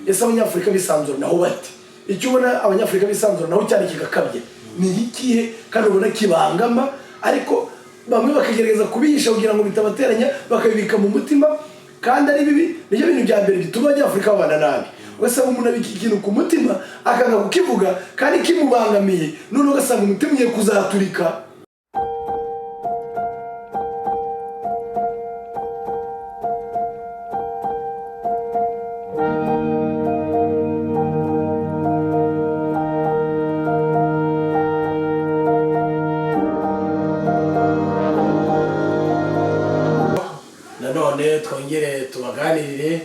Ese abanyafrika bisanzura naho bati icyo ubona abanyafrika bisanzura naho cyane kigakabye ni ikihe kandi ubona kibangama ariko bamwe bakagerageza kubihisha kugira ngo bitabateranya bakabika mu mutima kandi ari bibi niyo bintu bya mbere bituma abanyafrika babana nabi wese umuntu abika ikintu ku mutima akanga kukivuga kandi kimubangamiye none ugasanga umutima ugiye kuzaturika. None twongere tubaganirire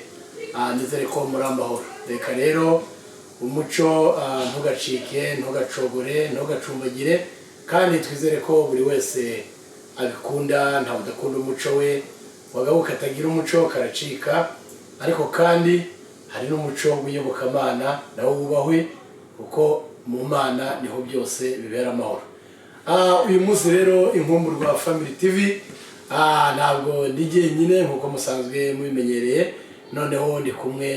ndizere ko muri amahoro. Reka rero umuco ntugacike ntugacogore ntugacumbagire kandi twizere ko buri wese abikunda nta udakunda umuco we wagabuka atagira umuco karacika ariko kandi hari n'umuco w'iyobokamana nawo wubahwe kuko mu Mana niho byose bibera amahoro. Uyu munsi rero Inkumburwa Family TV ntabwo ndi jyenyine nkuko musanzwe mubimenyereye noneho ndi kumwe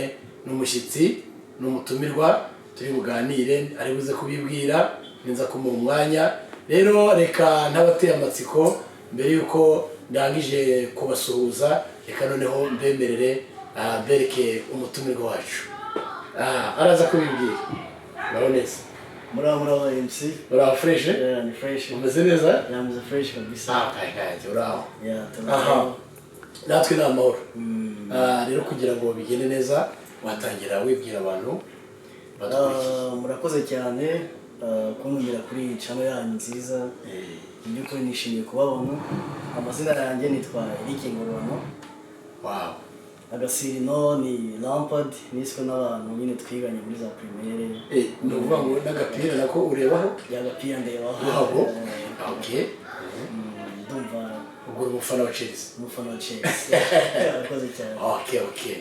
n'umushyitsi n'umutumirwa turi buganire ari buze kubibwira ninza kumuha umwanya rero reka ntabateye amatsiko mbere yuko ndangije kubasuhuza reka noneho mbemerere bereke umutumirwa wacu araza kubibwira. Muraboneza Muraba MC uraho fresh ni fresh umeze neza yameze fresh kabisa kayikaje uraho aha natwe n'amahoro rero kugira ngo bigende neza watangira wibwira abantu murakoze cyane kuntumira kuri channel yanyu nziza by'ukuri nishimiye kubabona. Amazina yanjye nitwa Eric Ngororano. Wow. Agasirino ni Lampard niswe n'abantu nyine twiganye muri za primaire nuvuga ngo n'agapira nako urebaho y'agapira ndebaho wabo. Okay. Ndumva ubwo umufana wa Chelsea umufana wa Chelsea murakoze cyane. Okay.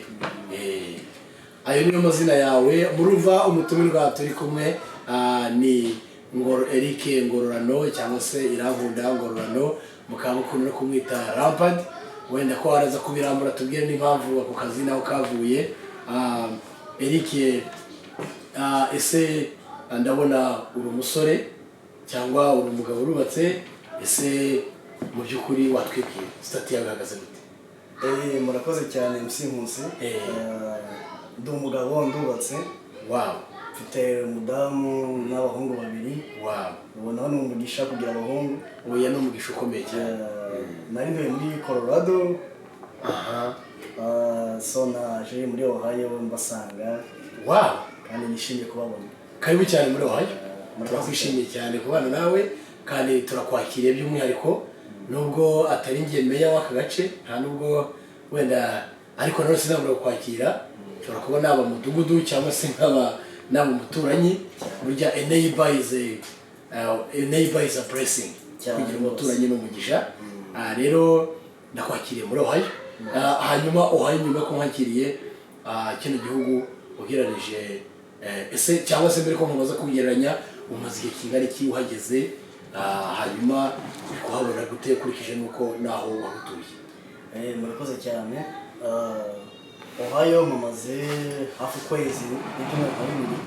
Ayo niyo mazina yawe muruva umutumirwa turi kumwe ni Eric Ngororano cyangwa se Irankunda Ngororano mukabukunda no kumwita Lampard. Wenda ko araza kubirambura tubwire n'impamvu ako kazi naho kavuye. Eric ese ndabona uri umusore cyangwa uri umugabo urubatse ese mu by'ukuri watwibwira stati yawe ihagaze gute? Murakoze cyane MC Nkusi. Ndi umugabo ndubatse. Wow. Mfite umudamu n'abahungu babiri. Wow. Ubona ni umugisha kugira abahungu. Oya no umugisha ukomeye cyane. Nari ntuye muri Colorado. Aha. So naje muri Ohio mbasanga. Wow. Kandi nishimiye kubabona. Karibu cyane muri Ohio. Turakwishimiye cyane kubana nawe kandi turakwakiriye by'umwihariko nubwo atari ngiye meya w'aka gace nta nubwo wenda ariko none sinabura kwakira ushobora kubona aba mudugudu cyangwa se n'aba muturanyi burya a neighbor is a blessing kugira umuturanyi n'umugisha. Rero nakwakiriye muri Ohio. Hanyuma Ohio nyuma ko nkwakiriye kino gihugu ugereranije ese cyangwa se mbere ko nkubaza kugereranya umaze igihe kingana iki uhageze hanyuma kuhabona gute ukurikije nuko naho wahutuye? Murakoze cyane. Ohio mumaze hafi ukwezi n'ibyumweru bibiri.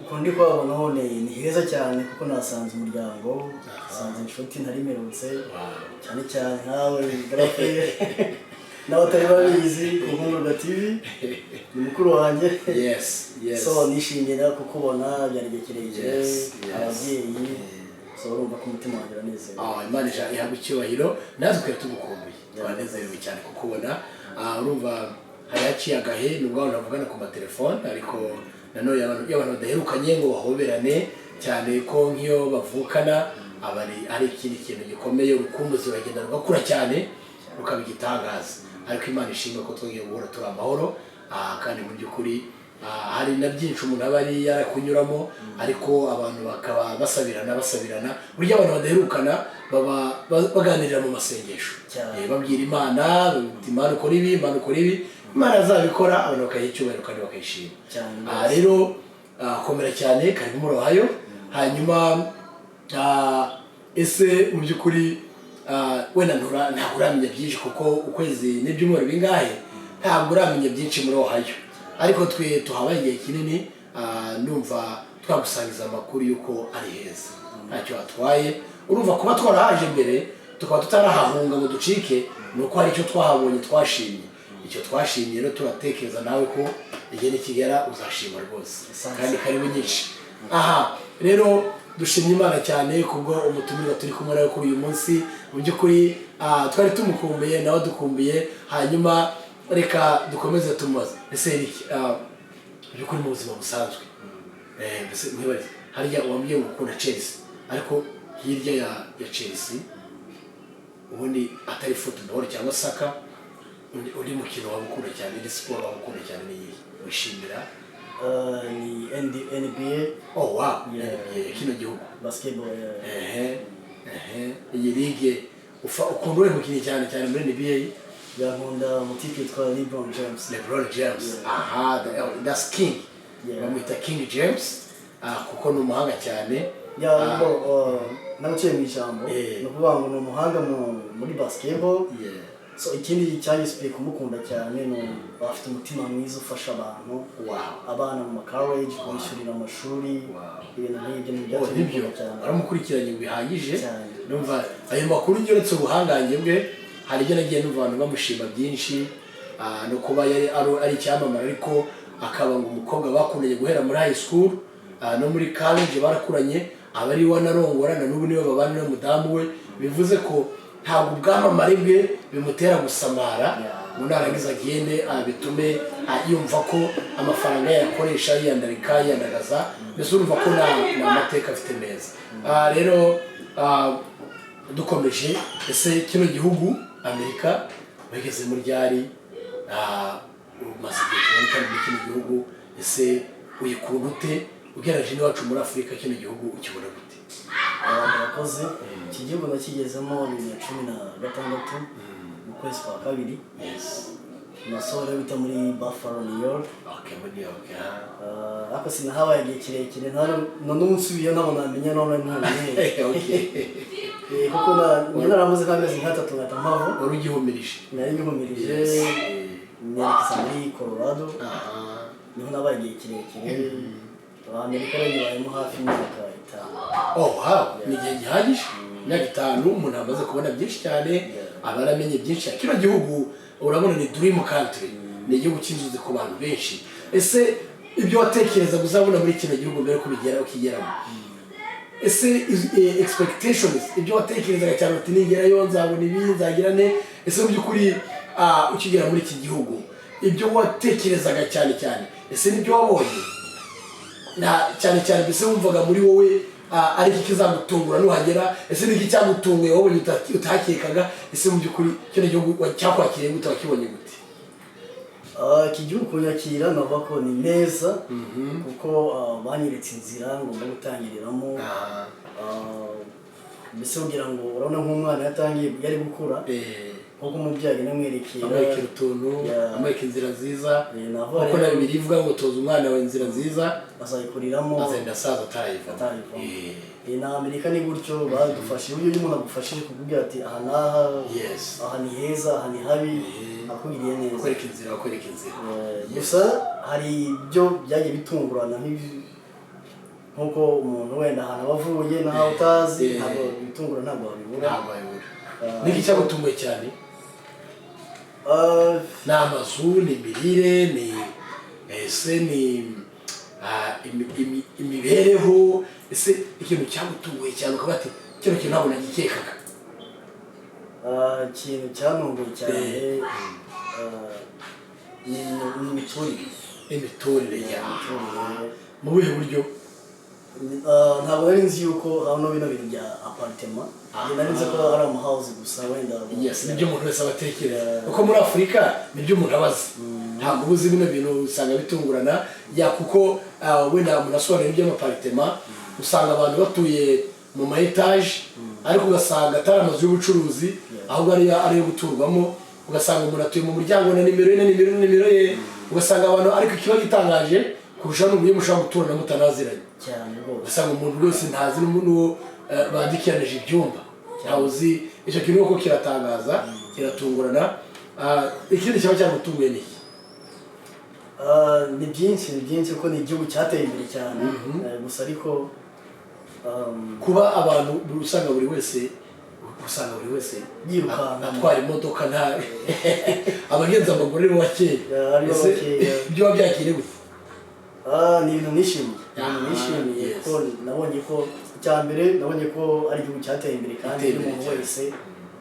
Uko ndi kuhabona hone ni heza cyane kuko nasanze umuryango nasanze inshuti ntarimerutse cyane cyane nkawe grafe n'abatari babizi Inkumburwa TV ni mukuru wanjye. Yes. So nishimira kukubona byari igihe kirekire ababyeyi so urumva ko umutima wanjye uranezero. Imana ihabwe icyubahiro natwe tugukumbuye twanezerewe cyane kukubona. Urumva hayaciye agahe nubwo abantu bavugana ku matelefone ariko nanone y'abantu badaherukanye ngo bahoberane cyane ko nk'iyo bavukana ari ikindi kintu gikomeye urukumbuzi uragenda rugakura cyane rukabigitangaza ariko Imana ishimwe ko twongeye guhora turi amahoro kandi mu by'ukuri hari na byinshi umuntu aba ari yarakunyuramo ariko abantu bakaba basabirana burya abantu badaherukana baba baganirira mu masengesho babwira Imana Imana ukora ibi Imana azabikora abantu bakayicyubahiro kandi bakayishima. Rero komera cyane kari muri Ohio. Hanyuma ese mu by'ukuri wenda ntabwo uramenya byinshi kuko ukwezi n'ibyumweru bingahe ntabwo uramenya byinshi muri Ohio, ariko twe tuhabaye igihe kinini, ndumva twagusangiza amakuru y'uko ari heza ntacyo hatwaye. Urumva kuba twarahaje mbere tukaba tutarahahunga ngo ducike, ni uko hari icyo twahabonye twashimye. Icyo twashimye rero turatekereza nawe ko igihe nikigera uzashima rwose kandi karibu nyinshi. Aha rero dushimye Imana cyane kubwo umutumire turi kumwe nawe kuri uyu munsi. Mu by'ukuri twari tumukumbuye nawe dukumbuye, hanyuma reka dukomeze tumubaze ese iki by'ukuri mu buzima busanzwe mbese mwibarize harya wambwiye ngo ukunda Chelsea, ariko hirya ya Chelsea ubundi atari football cyangwa soccer, undi mukino waba ukunda cyane, indi siporo waba ukunda cyane ni iyihe wishimira? ni NBA. Oh wow, NBA kino gihugu basketball. Iyi ligue ukunda uri mukinnyi cyane cyane muri NBA? Nkunda umutipe witwa LeBron James. Aha, that's King. Bamwita King James kuko ni umuhanga cyane. Naguciye mu ijambo ni ukuvuga ngo ni umuhanga muri basketball. So ikindi cyanyiswe kumukunda cyane no afite umutima mwiza ufasha abantu, abana mu college kwishyurira amashuri, ibintu nk'ibyo nibyo aramukurikiranye bihagije. Numva ayo makuru ngeretse ubuhangange bwe, hari ibyo nagiye numva abantu bamushima byinshi, no kuba ari icyamamare, ariko akaba ngo umukobwa bakundanye guhera muri high school no muri college barakuranye, aba ari wanarongora na n'ubu niwe babana n'umudamu we. Bivuze ko ntabwo ubwamamare bwe bimutera gusamara, narangiza agende bitume yumva ko amafaranga yakoresha yiyandagaza, mbese urumva ko nta mateka afite meza. Rero dukomeje, ese kino gihugu Amerika bageze muri ryari, umaze igihe cyane muri kino gihugu, ese uyikunda ute ugereranyije n'iwacu muri Afurika? Kino gihugu ukibona gute? Murakoze. Iki gihugu nakigezemo 2016 mu kwezi kwa kabiri. Nasohora bita muri Buffalo, New York. Ako sinahabaye igihe kirekire, n'umunsi nabona namenya none kuko naramaze nk'amezi nk'atatu mpamvu wari ugihumirije. Nari ngihumirije nerekeza muri Colorado, niho nabaye igihe kirekire. Amerika rero ibayemo hafi imyaka 5. Oh wow, ni igihe gihagije. Imyaka 5 umuntu amaze kubona byinshi cyane, abaramenye byinshi. Kino gihugu urabona ni dream country, ni igihugu cy'inzozi ku bantu benshi. Ese ibyo watekereza uzabona muri kino gihugu mbere ko ukigeramo, ese expectations, ibyo watekerezaga cyane uti nigerayo nzabona ibi nzagira ne, ese mu by'ukuri ukigera muri iki gihugu ibyo watekerezaga cyane ese nibyo wabonye? Cyane mbese wumvaga muri wowe ari iki kizagutungura nuhagera? Ese niki cyagutunguye wowe utakekaga? Ese mu by'ukuri kino gihugu cyakwakiriye gute, wakibonye gute? Iki gihugu kunyakira navuga ko ni neza, kuko banyeretse inzira ngomba gutangiriramo. Mbese kugira ngo urabona nk'umwana yatangiye yari gukura, nkuko umubyeyi namwerekera amwereka utuntu, amwereka inzira nziza, kuko na Bibiliya ivuga ngo toza umwana wawe inzira nziza azayikuriramo azenda asaza atarayiva. Na Amerika ni gutyo badufashe, uburyo umuntu agufashije kukubwira ati aha n'aha, aha ni heza, aha ni habi, akubwiriye neza, akwereka inzira. Gusa hari ibyo byagiye bitungurana nkuko umuntu wenda ahantu abavuye n'aho utazi, ntabwo bitungura, ntabwo wabibura. Niki cyagutunguye cyane? Ni amazu, ni imirire, ni imibereho, ese ikintu cyagutunguye cyane ukavuga ati kino kintu ntabwo nagikekaga? Ikintu cyantunguye cyane ni imiturire yawe. Mu buhe buryo? Ntabwo nari nzi yuko hano bino bintu bya apartment, nari nzi ko ari amahauze gusa wenda. Nibyo umuntu wese abatekereza, kuko muri Afurika nibyo umuntu abazi. Ntabwo ubuzi bino bintu usanga bitungurana, kuko wenda umuntu asobanura iby'amapartment, usanga abantu batuye mu ma etage, ariko ugasanga atari amazu y'ubucuruzi, ahubwo ari yo guturwamo. Ugasanga umuntu atuye mu muryango na nimero ye, ugasanga abantu, ariko ikiba gitangaje kurusha n'uburyo mushobora guturana mutanaziranye. Ugasanga umuntu wese ntazi n'umuntu bandikiranyije ibyumba, ntawe uzi. Icyo kintu uko kiratangaza, kiratungurana. Ikindi cyaba cyagutunguye ni iki? ni byinshi kuko ni igihugu cyateye imbere cyane gusa ariko kuba abantu usanga buri wese yirukanka atwara imodoka nta abagenzi amaguru ari bakeya ibyo wabyakiriye gute? ni ibintu nishimiye ko nabonye ko icya mbere nabonye ko ari igihugu cyateye imbere kandi umuntu wese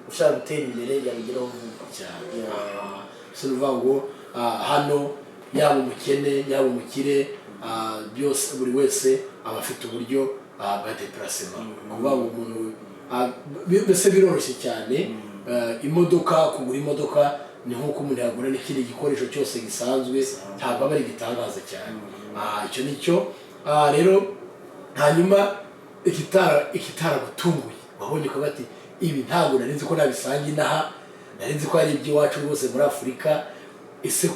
ushaka gutera imbere yabigeraho vuba cyane. Si ukuvuga ngo hano yaba umukene yaba umukire byose buri wese aba afite uburyo bwa deplacement. Kuvuga ngo umuntu mbese biroroshye cyane. Imodoka, kugura imodoka ni nk'uko umuntu yagura n'ikindi gikoresho cyose gisanzwe, ntabwo aba ari igitangaza cyane. Icyo nicyo rero hanyuma ikitaragutunguye wabonye ko bati ibi ntabwo nari nzi ko nabisanga inaha, nari nzi ko ari iby'iwacu rwose muri Afurika, ese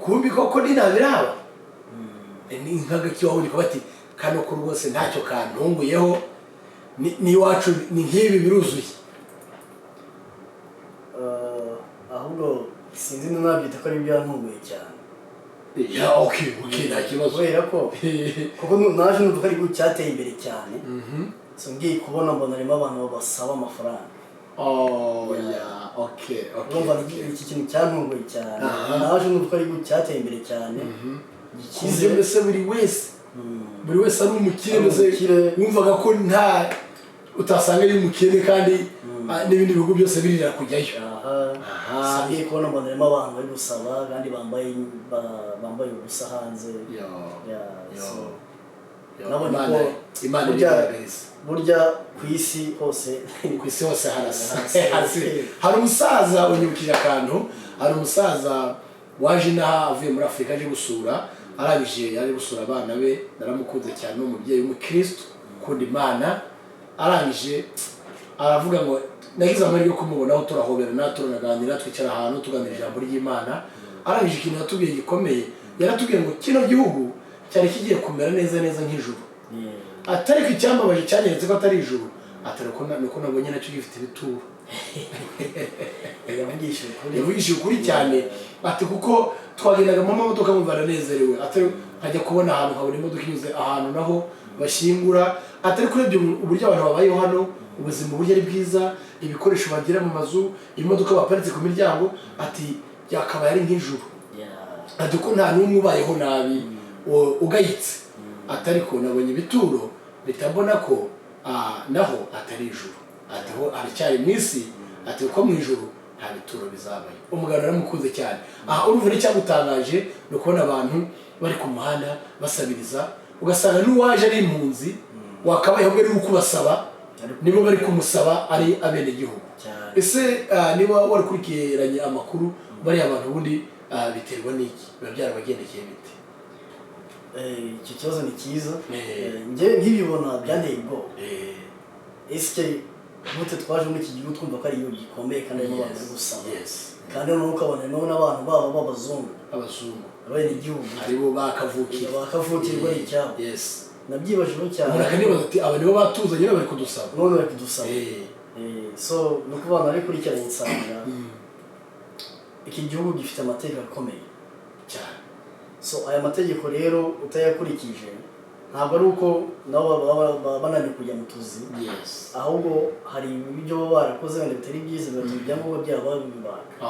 kumbi koko ninabiraba ni nk'agaki wabonye ko bati kano ko rwose ntacyo kantunguyeho n'iwacu ni nk'ibi biruzuye. ahubwo sinzi nabyita ko ari ibyantunguye cyane. Okay, nta kibazo. Kubera ko kuko naje numva ko ari igihugu cyateye imbere cyane. So ngiye kubona mbona harimo abantu babasaba amafaranga. Okay. Urumva iki kintu cyantunguye cyane. Naje numva ko ari igihugu cyateye imbere cyane. Gikize mbese buri wese ari umukire, wumvaga ko nta utasanga ari umukire kandi n'ibindi bihugu byose birira kujyayo. Ngiye kubona mbona harimo abantu bari gusaba kandi bambaye ubusa hanze. Nabonye ko Imana igaragariza burya ku isi hose harasa. Hari umusaza unyibukije akantu, hari umusaza waje inaha avuye muri Afurika aje gusura, arangije yari gusura abana be, naramukunze cyane, umubyeyi w'umukristo ukunda Imana, arangije aravuga ngo nagize amahirwe yo kumubonaho, turahoberana turanaganira twicara ahantu tuganira ijambo ry'Imana. Arangije ikintu yatubwiye gikomeye, yaratubwiye ngo kino gihugu cyari kigiye kumera neza nk'ijuru. Atari ko icyambabaje cyanyeretse ko atari ijuru, atari ko nuko nabonye nacyo gifite ibituro. Yavugishije ukuri cyane, ati kuko twagendaga mu mamodoka mumva aranezerewe, atari nkajya kubona ahantu nkabona imodoka inyuze ahantu naho bashyingura, atari kurebye uburyo abantu babayeho hano, ubuzima uburyo ari bwiza, ibikoresho bagira mu mazu, imodoka baparitse ku miryango, ati yakabaye ari nk'ijuru. Ati ko nta n'umwe ubayeho nabi ugayitse, atari ko nabonye ibituro bitambona ko naho atari ijuru, ati ho aracyari mu isi, ati ko mu ijuru nta bituro bizabayo. Umugabo aramukunze cyane. Urumva n'icyagutangaje ni ukubona abantu bari ku muhanda basabiriza, ugasanga n'uwaje ari impunzi wakabaye ahubwo ari ukubasaba, nibo bari kumusaba ari abenegihugu. Ese niba warakurikiranye amakuru bariya abantu ubundi biterwa n'iki? Biba byarabagendekeye bite? Icyo kibazo ni cyiza. Njyewe nk'ibibona byanteye ubwoba. Ese gute twaje muri iki gihugu twumva ko ari igihugu gikomeye kandi harimo abantu bari gusaba, kandi noneho ukabona harimo n'abantu babo b'abazungu abenegihugu aribo bakavukirwa icyabo. Nabyibajeho cyane. Umuntu akanibaza ati aba nibo batuzanye bari kudusaba, none bari kudusaba. So ni ukuvuga nari kurikiranye nsanga iki gihugu gifite amategeko akomeye cyane. So aya mategeko rero utayakurikije ntabwo ari uko nabo baba bananiwe kujya mu tuzi, ahubwo hari ibyo baba barakoze wenda bitari byiza bigatuma ibyangombwa byabo babibaka.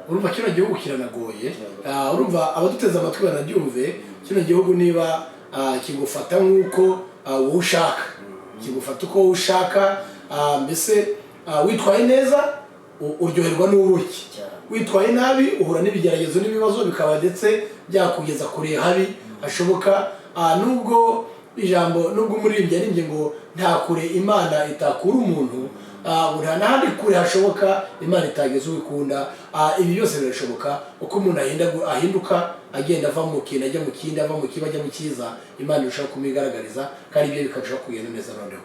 Urumva kino gihugu kiranagoye. Urumva abaduteze amatwi banabyumve, kino gihugu niba kigufata nk'uko wowe ushaka, kigufata uko wowe ushaka, mbese witwaye neza uryoherwa n'ubuki, witwaye nabi uhura n'ibigeragezo n'ibibazo bikaba ndetse byakugeza kure habi hashoboka. Nubwo umuririmbyi arimbye ngo nta kure Imana itakura umuntu, nta n'ahandi kure hashoboka Imana itageze ubikunda. Ibi byose birashoboka uko umuntu ahinduka agenda ava mu kintu ajya mu kindi, ava mu kibi ajya mu cyiza, Imana irushaho kumigaragariza kandi ibyo bikarushaho kugenda neza. Noneho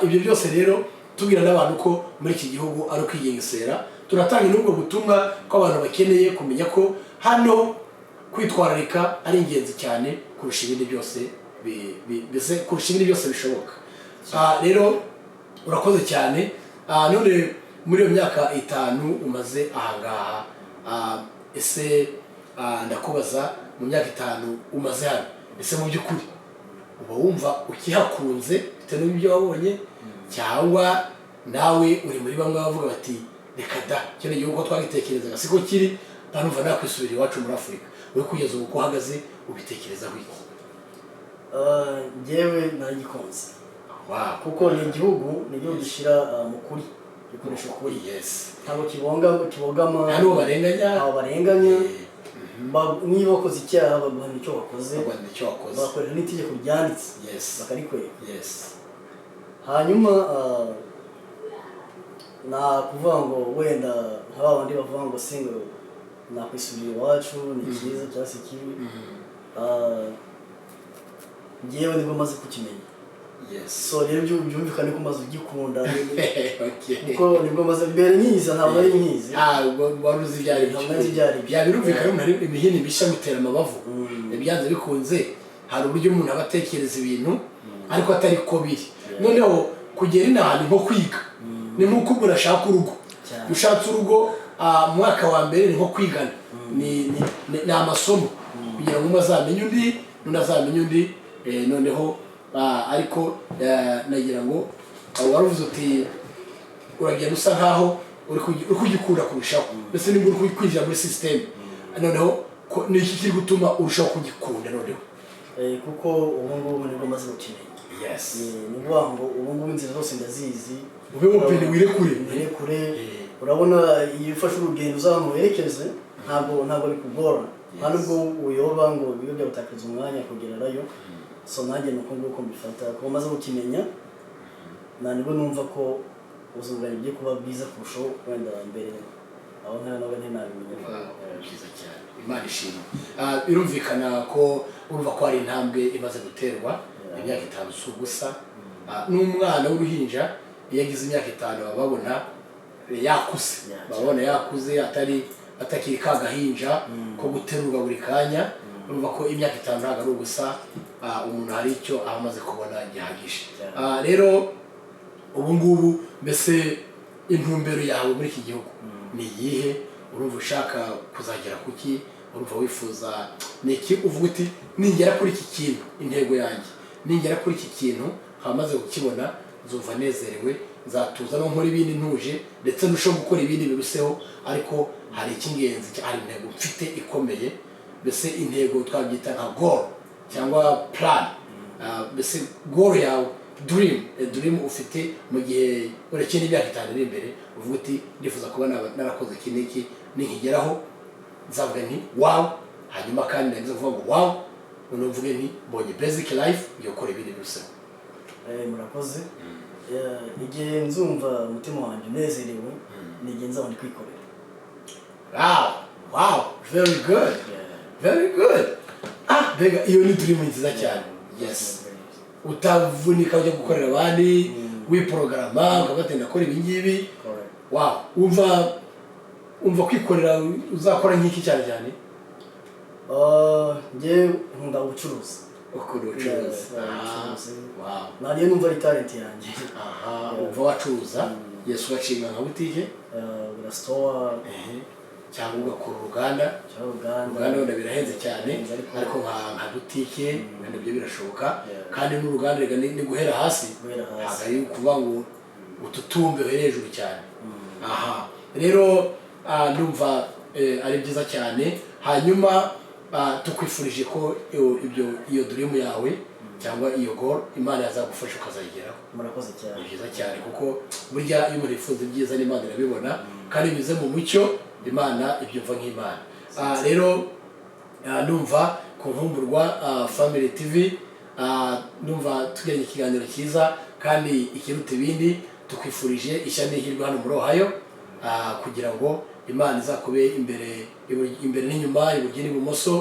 ibyo byose rero tubwira n'abantu ko muri iki gihugu ari ukwigengesera, turatanga n'ubwo butumwa ko abantu bakeneye kumenya ko hano kwitwararika ari ingenzi cyane kurusha ibindi byose bishoboka. Rero urakoze cyane. None muri iyo myaka 5 umaze ahangaha, ese ndakubaza mu myaka 5 umaze hano ese mu by'ukuri uba wumva ukihakunze bitewe n'ibyo wabonye cyangwa nawe uri muri bamwe bavuga bati reka da cyane gihugu ko twagitekerezaga siko kiri ntanumva nakwisubira iwacu muri Afurika we kugeza uko uhagaze ubitekerezaho iki? Njyewe nagikunze kuko ni igihugu gishyira mu kuri gikoresha ukuri ntabwo kibogama ntabwo barenganya niba wakoze icyaha baguhana icyo wakoze bakorera n'itegeko ryanditse bakarikwega hanyuma nakuvuga ngo wenda nk'aba bandi bavuga ngo singo nakwisubira iwacu ni cyiza cyangwa se kibi njyewe nibwo maze kukimenya so rero byumvikane ko maze ugikunda kuko nibwo maze mbere nyiza ntabwo ari nyizi waruzi byari birumvikana muri imihini bishya mutera amabavu ibyanze bikunze hari uburyo umuntu abatekereza ibintu ariko atari ko biri noneho kugera inahandi nko kwiga ni nkuko umuntu ashaka urugo ushatse urugo mwaka wa mbere ni nko kwigana ni amasomo kugira ngo azamenye undi n'azamenye undi noneho ariko nagira ngo waruvuze uti uragenda usa nkaho uri kugikunda kurushaho mbese nimba uri kwinjira muri system noneho ni iki kiri gutuma urushaho kugikunda noneho kuko ubu ngubu nibwo maze gukimenya ni ukuvuga ngo ubu ngubu inzira zose ndazizi ube mupine wirekure urabona iyo ufashe urugendo uzamuherekeze ntabwo bikugora nta nubwo uyoba ngo bibe byagutakaza umwanya kugerayo so nanjye nuko nguko mbifata kuko maze gukimenya nibwo numva ko ubuzima bwanjye bugiye kuba bwiza kurushaho wenda mbere aho ntabwo ntabimenya byiza cyane Imana ishimwe birumvikana ko urumva ko hari intambwe imaze guterwa imyaka 5 si ubusa n'umwana w'uruhinja iyo agize imyaka 5 babona yakuze atakiri kagahinja ko guterurwa buri kanya urumva ko imyaka 5 ntabwo ari ubusa umuntu hari icyo amaze kubona gihagije rero ubu ngubu mbese intumbero yawe muri iki gihugu ni iyihe urumva ushaka kuzagera kuki urumva wifuza niki uvuga uti ningera kuri iki kintu intego yanjye ningera kuri iki kintu hamaze gukibona nzumva nezerewe nzatuza no nkora ibindi ntuje ndetse nusho gukora ibindi biruseho ariko hari ikingenzi hari intego mfite ikomeye mbese intego twabyita nka goal cyangwa plan mbese goal yawe dream ufite mu gihe urekene imyaka 5 iri imbere uvuga uti ndifuza kuba narakoze iki n'iki ninkigeraho nzavuga nti wow hanyuma kandi ndagize kuvuga ngo wow none mvuge nti mbonye basic life yokora ibindi biruseho murakoze igihe nzumva umutima wanjye unezerewe n'igihe nzaba ndi kwikorera wow very good bega iyo ni dream nziza cyane utavunika ujya gukorera abandi wiprograma ukabatenda kora ibi ngibi wow umva kwikorera uzakora nk'iki cyane njye nkunda ubucuruzi wow nariye numva ari talent yanjye umva wacuruza Yesu wacinga nka butike restaurant cyangwa ugakora uruganda wenda birahenze cyane ariko nka butike wenda byo birashoboka kandi n'uruganda ni guhera hasi ntabwo ari ukuvuga ngo ututumbe hejuru cyane rero ndumva ari byiza cyane hanyuma tukwifurije ko iyo dream yawe cyangwa iyo goal Imana yazagufasha ukazayigeraho murakoze cyane ni byiza cyane kuko burya iyo umuntu yifuza ibyiza n'Imana irabibona kandi bize mu mucyo Imana ibyumva nk'Imana rero ndumva ku nkumburwa Family TV ndumva tugiranye ikiganiro cyiza kandi ikiruta ibindi tukwifurije ishya n'ihirwe hano muri Ohio kugira ngo Imana izakube imbere n'inyuma iburyo n'ibumoso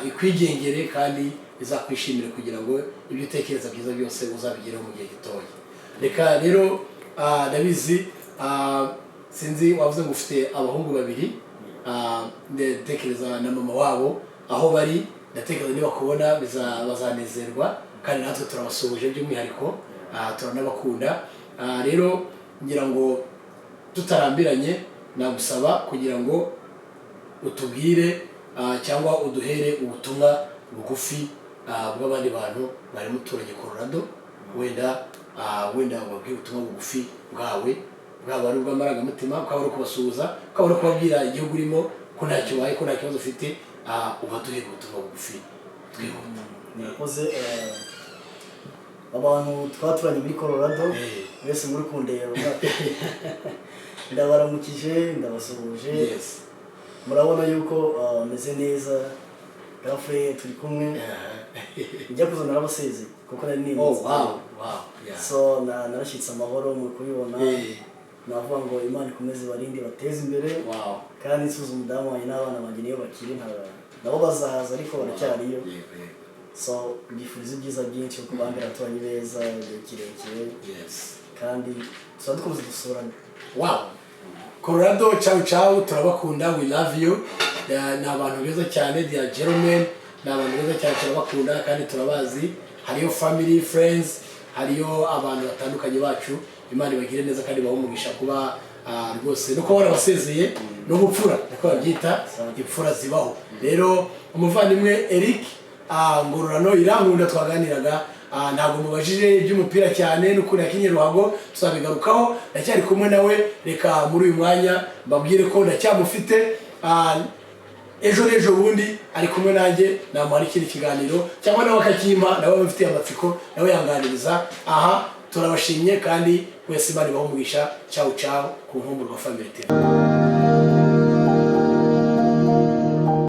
ikwigengere kandi izakwishimire kugira ngo ibyo utekereza byiza byose uzabigereho mu gihe gitoya reka rero ndabizi sinzi wavuze ngo ufite abahungu 2 ndatekereza na mama wabo aho bari ndatekereza niba kubona bazanezerwa kandi natwe turabasuhuje by'umwihariko turanabakunda rero ngira ngo tutarambiranye nagusaba kugira ngo utubwire cyangwa uduhere ubutumwa bugufi bw'abandi bantu bari muturage Colorado wenda wabwira ubutumwa bugufi bwawe bwaba ari ubw'amarangamutima ukaba ari kubasuhuza ukaba ari kubabwira igihugu urimo ko ntacyo ubaye ko nta kibazo ufite ubaduhere ubutumwa bugufi twihuta. Murakoze abantu twaturanye muri Colorado bese muri kundeba ndabaramukije ndabasuhuje murabona yuko meze neza gafe turi kumwe njya kuzana abaseze kuko nari nimeze so narashitse amahoro muri kubibona navuga ngo Imana ikomeze barinde bateze imbere kandi nsuza umudamu wanjye n'abana banjye niyo bakiri nabo bazahaza ariko baracyariyo so bifuza ibyiza byinshi kuko bambera abaturage beza igihe kirekire kandi tuba dukomeza dusurane. Colorado ciao turabakunda, we love you. Ni abantu beza cyane, they are gentlemen, ni abantu beza cyane turabakunda kandi turabazi. Hariyo family, friends, hariyo abantu batandukanye bacu. Imana ibagire neza kandi bahumugisha kuba rwose nuko barabasezeye no gupfura niko babyita ipfura zibaho. Rero umuvandimwe Eric Ngororano irankunda twaganiraga ntabwo mubajije iby'umupira cyane n'ukuri yakinye Ruhago tuzabigarukaho ndacyari kumwe nawe. Reka muri uyu mwanya mbabwire ko ndacyamufite ejo bundi ari kumwe nanjye namuha ikindi kiganiro cyangwa nawe akakimpa nawe bafite amatsiko nawe yanganiriza. Aha turabashimye kandi wese Imana ibahumugisha. Ciao ku nkumburwa Family TV.